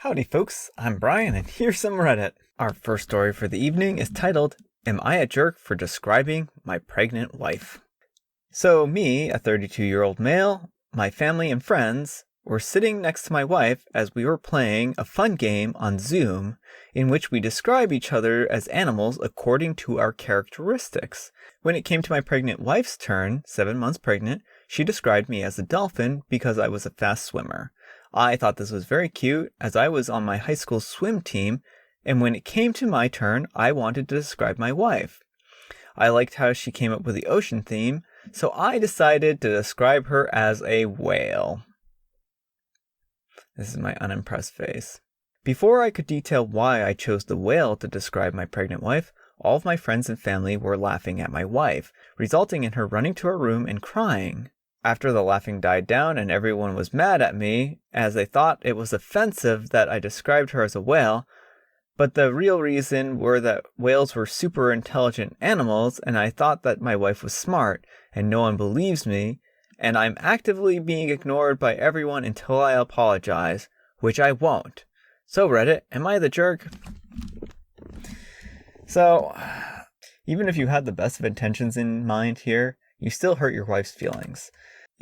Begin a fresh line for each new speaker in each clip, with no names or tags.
Howdy folks, I'm Brian and here's some Reddit. Our first story for the evening is titled, Am I a Jerk for Describing My Pregnant Wife? So me, a 32-year-old male, my family and friends were sitting next to my wife as we were playing a fun game on Zoom in which we describe each other as animals according to our characteristics. When it came to my pregnant wife's turn, 7 months pregnant, she described me as a dolphin because I was a fast swimmer. I thought this was very cute as I was on my high school swim team, and when it came to my turn, I wanted to describe my wife. I liked how she came up with the ocean theme, so I decided to describe her as a whale. This is my unimpressed face. Before I could detail why I chose the whale to describe my pregnant wife, all of my friends and family were laughing at my wife, resulting in her running to her room and crying. After the laughing died down and everyone was mad at me, as they thought it was offensive that I described her as a whale, but the real reason were that whales were super intelligent animals and I thought that my wife was smart, and no one believes me, and I'm actively being ignored by everyone until I apologize, which I won't. So Reddit, am I the jerk? So, even if you had the best of intentions in mind here, you still hurt your wife's feelings.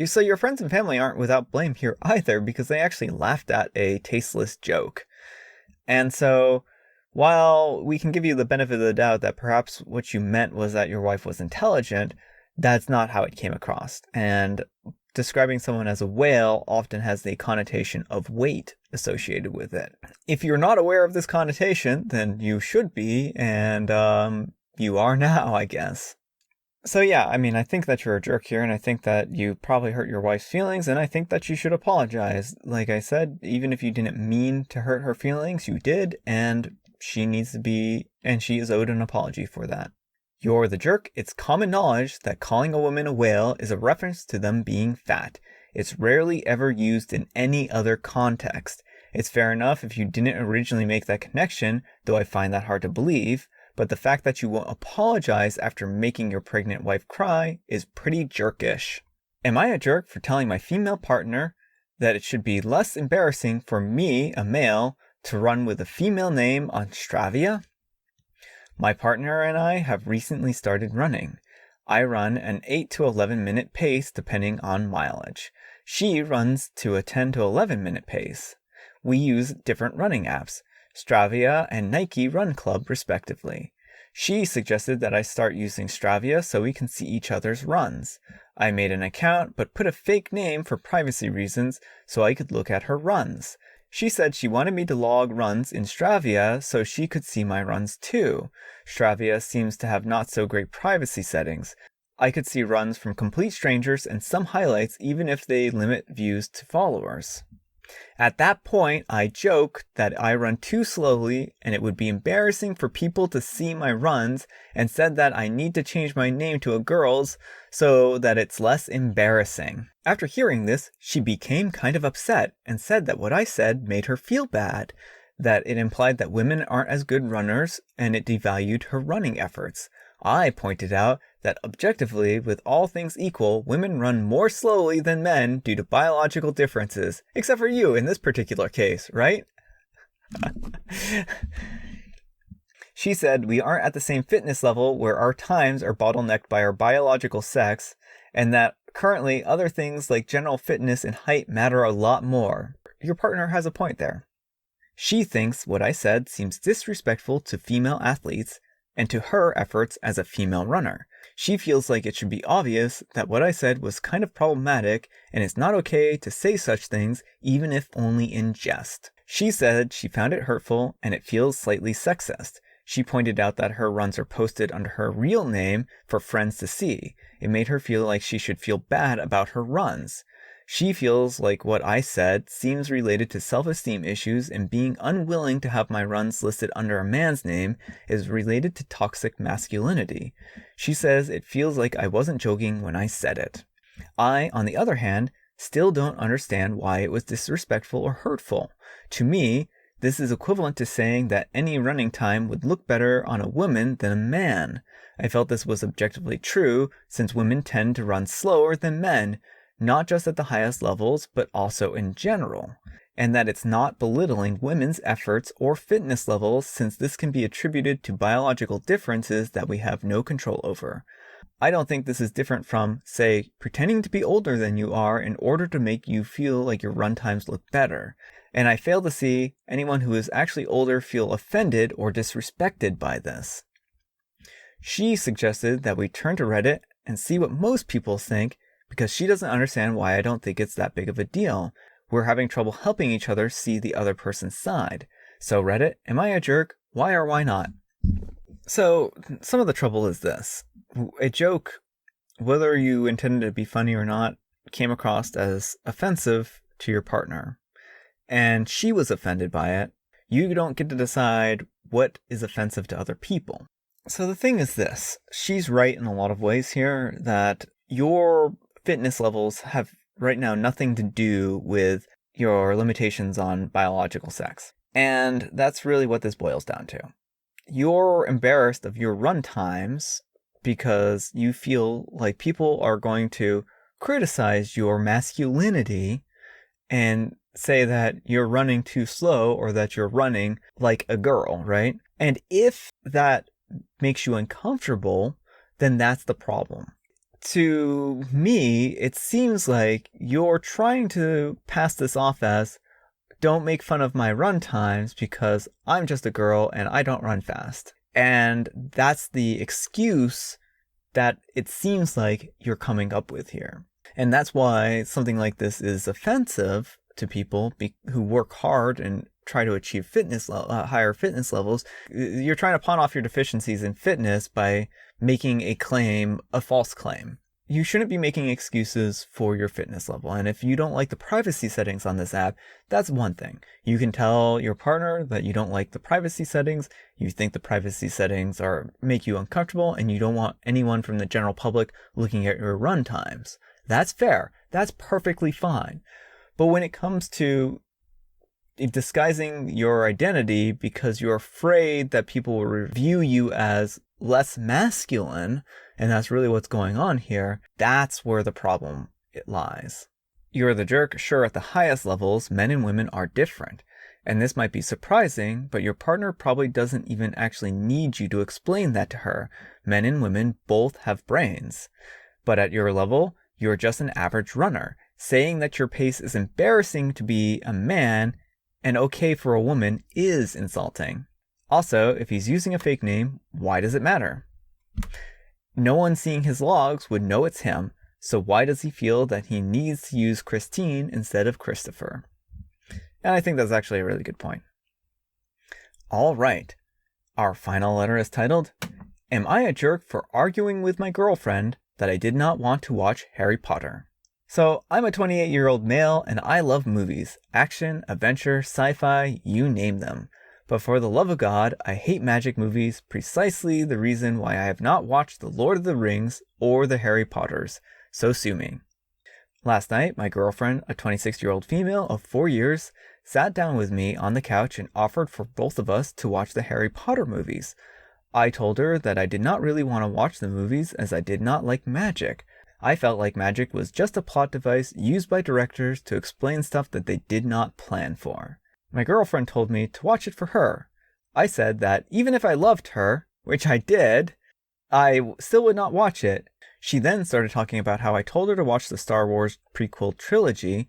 So your friends and family aren't without blame here either because they actually laughed at a tasteless joke. And so, while we can give you the benefit of the doubt that perhaps what you meant was that your wife was intelligent, that's not how it came across. And describing someone as a whale often has the connotation of weight associated with it. If you're not aware of this connotation, then you should be, and you are now, I guess. So yeah, I think that you're a jerk here, and I think that you probably hurt your wife's feelings, and I think that you should apologize. Like I said, even if you didn't mean to hurt her feelings, you did, and she is owed an apology for that. You're the jerk. It's common knowledge that calling a woman a whale is a reference to them being fat. It's rarely ever used in any other context. It's fair enough if you didn't originally make that connection, though I find that hard to believe. But the fact that you won't apologize after making your pregnant wife cry is pretty jerkish. Am I a jerk for telling my female partner that it should be less embarrassing for me, a male, to run with a female name on Strava? My partner and I have recently started running. I run an 8 to 11 minute pace depending on mileage. She runs to a 10 to 11 minute pace. We use different running apps, Strava and Nike Run Club respectively. She suggested that I start using Strava so we can see each other's runs. I made an account but put a fake name for privacy reasons so I could look at her runs. She said she wanted me to log runs in Strava so she could see my runs too. Strava seems to have not so great privacy settings. I could see runs from complete strangers and some highlights even if they limit views to followers. At that point, I joked that I run too slowly and it would be embarrassing for people to see my runs and said that I need to change my name to a girl's so that it's less embarrassing. After hearing this, she became kind of upset and said that what I said made her feel bad, that it implied that women aren't as good runners and it devalued her running efforts. I pointed out that objectively, with all things equal, women run more slowly than men due to biological differences, except for you in this particular case, right? She said we aren't at the same fitness level where our times are bottlenecked by our biological sex, and that currently other things like general fitness and height matter a lot more. Your partner has a point there. She thinks what I said seems disrespectful to female athletes and to her efforts as a female runner. She feels like it should be obvious that what I said was kind of problematic and it's not okay to say such things even if only in jest. She said she found it hurtful and it feels slightly sexist. She pointed out that her runs are posted under her real name for friends to see. It made her feel like she should feel bad about her runs. She feels like what I said seems related to self-esteem issues, and being unwilling to have my runs listed under a man's name is related to toxic masculinity. She says it feels like I wasn't joking when I said it. I, on the other hand, still don't understand why it was disrespectful or hurtful. To me, this is equivalent to saying that any running time would look better on a woman than a man. I felt this was objectively true, since women tend to run slower than men, not just at the highest levels, but also in general. and that it's not belittling women's efforts or fitness levels, since this can be attributed to biological differences that we have no control over. I don't think this is different from, say, pretending to be older than you are in order to make you feel like your run times look better. And I fail to see anyone who is actually older feel offended or disrespected by this. She suggested that we turn to Reddit and see what most people think, because she doesn't understand why I don't think it's that big of a deal. We're having trouble helping each other see the other person's side. So Reddit, am I a jerk? Why or why not? So some of the trouble is this. A joke, whether you intended it to be funny or not, came across as offensive to your partner. And she was offended by it. You don't get to decide what is offensive to other people. So the thing is this. She's right in a lot of ways here, that your fitness levels have right now nothing to do with your limitations on biological sex. And that's really what this boils down to. You're embarrassed of your run times because you feel like people are going to criticize your masculinity and say that you're running too slow or that you're running like a girl, right? And if that makes you uncomfortable, then that's the problem. To me, it seems like you're trying to pass this off as, don't make fun of my run times because I'm just a girl and I don't run fast. And that's the excuse that it seems like you're coming up with here. And that's why something like this is offensive to people who work hard and try to achieve higher fitness levels. You're trying to pawn off your deficiencies in fitness by making a false claim. You shouldn't be making excuses for your fitness level. And if you don't like the privacy settings on this app, that's one thing. You can tell your partner that you don't like the privacy settings. You think the privacy settings make you uncomfortable and you don't want anyone from the general public looking at your run times. That's fair. That's perfectly fine. But when it comes to disguising your identity because you're afraid that people will view you as less masculine, and that's really what's going on here, that's where the problem lies. You're the jerk, sure, at the highest levels, men and women are different. And this might be surprising, but your partner probably doesn't even actually need you to explain that to her. Men and women both have brains. But at your level, you're just an average runner. Saying that your pace is embarrassing to be a man and okay for a woman is insulting. Also, if he's using a fake name, why does it matter? No one seeing his logs would know it's him, so why does he feel that he needs to use Christine instead of Christopher? And I think that's actually a really good point. All right, our final letter is titled, Am I a jerk for arguing with my girlfriend that I did not want to watch Harry Potter? So, I'm a 28-year-old male and I love movies, action, adventure, sci-fi, you name them. But for the love of God, I hate magic movies, precisely the reason why I have not watched The Lord of the Rings or the Harry Potters, so sue me. Last night, my girlfriend, a 26-year-old female of 4 years, sat down with me on the couch and offered for both of us to watch the Harry Potter movies. I told her that I did not really want to watch the movies as I did not like magic. I felt like magic was just a plot device used by directors to explain stuff that they did not plan for. My girlfriend told me to watch it for her. I said that even if I loved her, which I did, I still would not watch it. She then started talking about how I told her to watch the Star Wars prequel trilogy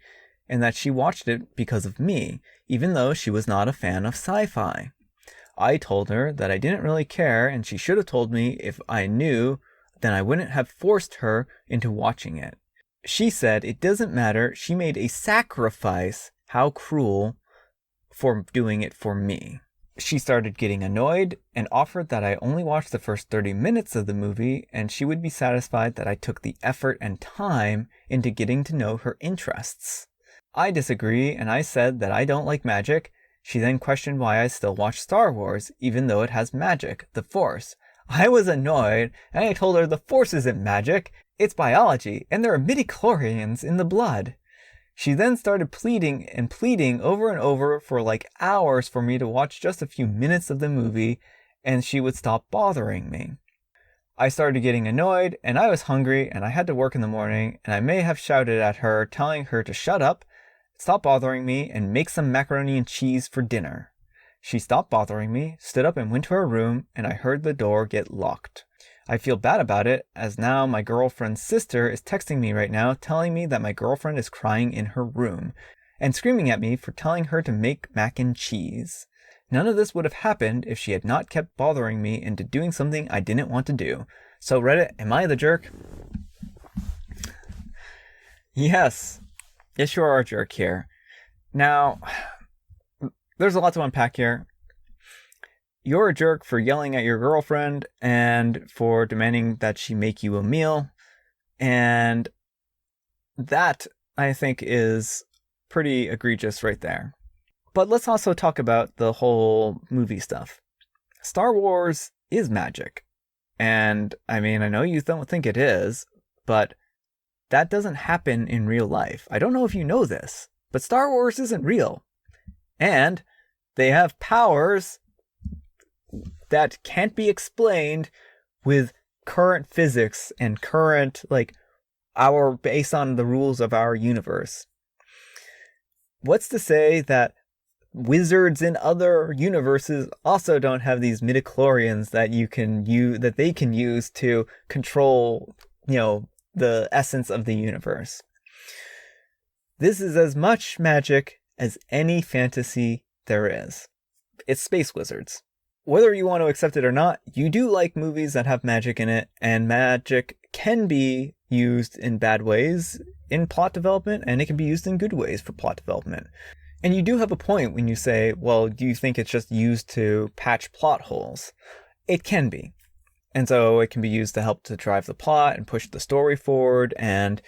and that she watched it because of me, even though she was not a fan of sci-fi. I told her that I didn't really care and she should have told me if I knew, then I wouldn't have forced her into watching it. She said it doesn't matter, she made a sacrifice, how cruel, for doing it for me. She started getting annoyed and offered that I only watch the first 30 minutes of the movie and she would be satisfied that I took the effort and time into getting to know her interests. I disagree and I said that I don't like magic. She then questioned why I still watch Star Wars, even though it has magic, the Force. I was annoyed and I told her the Force isn't magic, it's biology and there are midichlorians in the blood. She then started pleading over and over for like hours for me to watch just a few minutes of the movie, and she would stop bothering me. I started getting annoyed, and I was hungry, and I had to work in the morning, and I may have shouted at her, telling her to shut up, Stop bothering me and make some macaroni and cheese for dinner. She stopped bothering me, stood up and went to her room, and I heard the door get locked. I feel bad about it, as now my girlfriend's sister is texting me right now telling me that my girlfriend is crying in her room, and screaming at me for telling her to make mac and cheese. None of this would have happened if she had not kept bothering me into doing something I didn't want to do. So Reddit, am I the jerk? Yes. Yes, you are a jerk here. Now, there's a lot to unpack here. You're a jerk for yelling at your girlfriend and for demanding that she make you a meal. And that, I think, is pretty egregious right there. But let's also talk about the whole movie stuff. Star Wars is magic. And, I mean, I know you don't think it is, but that doesn't happen in real life. I don't know if you know this, but Star Wars isn't real. And they have powers that can't be explained with current physics and current, based on the rules of our universe. What's to say that wizards in other universes also don't have these midichlorians that they can use to control, the essence of the universe? This is as much magic as any fantasy there is. It's space wizards. Whether you want to accept it or not, you do like movies that have magic in it, and magic can be used in bad ways in plot development, and it can be used in good ways for plot development. And you do have a point when you say, well, do you think it's just used to patch plot holes? It can be. And so it can be used to help to drive the plot and push the story forward and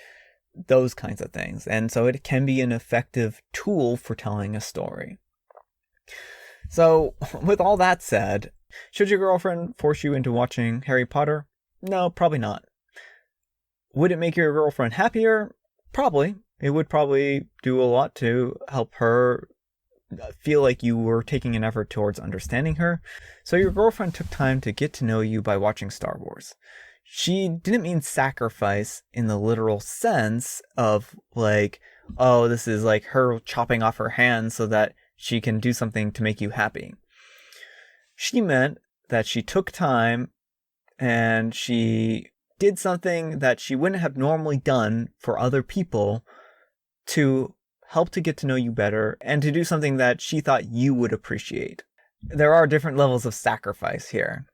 those kinds of things. And so it can be an effective tool for telling a story. So, with all that said, should your girlfriend force you into watching Harry Potter? No, probably not. Would it make your girlfriend happier? Probably. It would probably do a lot to help her feel like you were taking an effort towards understanding her. So your girlfriend took time to get to know you by watching Star Wars. She didn't mean sacrifice in the literal sense of this is like her chopping off her hands so that she can do something to make you happy. She meant that she took time and she did something that she wouldn't have normally done for other people to help to get to know you better and to do something that she thought you would appreciate. There are different levels of sacrifice here.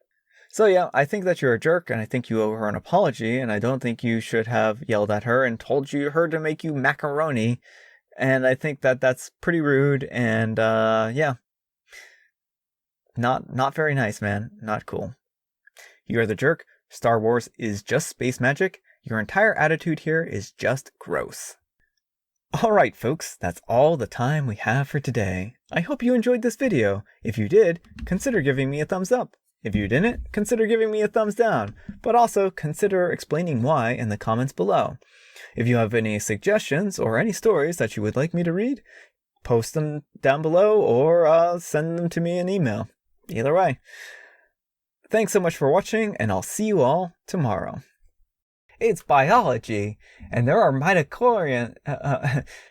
So yeah, I think that you're a jerk, and I think you owe her an apology, and I don't think you should have yelled at her and told her to make you macaroni. And I think that that's pretty rude, and not very nice, man. Not cool. You're the jerk. Star Wars is just space magic. Your entire attitude here is just gross. Alright folks, that's all the time we have for today. I hope you enjoyed this video. If you did, consider giving me a thumbs up. If you didn't, consider giving me a thumbs down. But also consider explaining why in the comments below. If you have any suggestions or any stories that you would like me to read, post them down below or send them to me in email. Either way. Thanks so much for watching, and I'll see you all tomorrow. It's biology, and there are midichlorians.